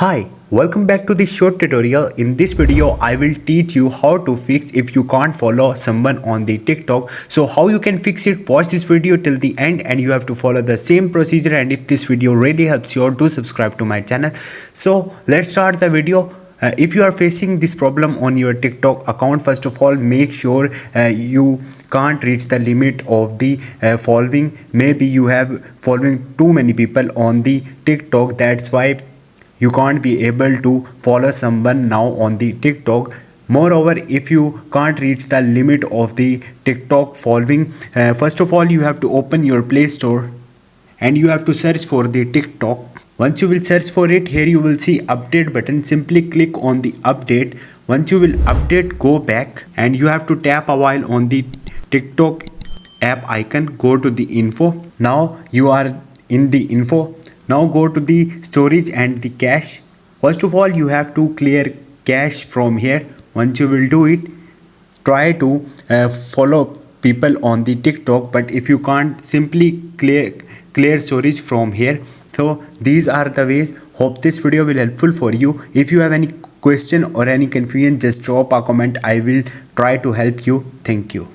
Hi, welcome back to this short tutorial. In this video, I will teach you how to fix if you can't follow someone on the TikTok. So how you can fix it, watch this video till the end and you have to follow the same procedure, and if this video really helps you, do subscribe to my channel. So let's start the video. If you are facing this problem on your TikTok account, first of all make sure you can't reach the limit of the following. Maybe you have following too many people on the TikTok, that's why you can't be able to follow someone now on the TikTok. Moreover, if you can't reach the limit of the TikTok following, first of all you have to open your Play Store and you have to search for the TikTok. Once you will search for it, here you will see update button. Simply click on the update. Once you will update, go back and you have to tap a while on the TikTok app icon. Go to the info. Now you are in the info. Now go to the storage and the cache. First of all you have to clear cache from here. Once you will do it, try to follow people on the TikTok, but if you can't, simply clear storage from here. So these are the ways. Hope this video will helpful for you. If you have any question or any confusion, just drop a comment. I will try to help you. Thank you.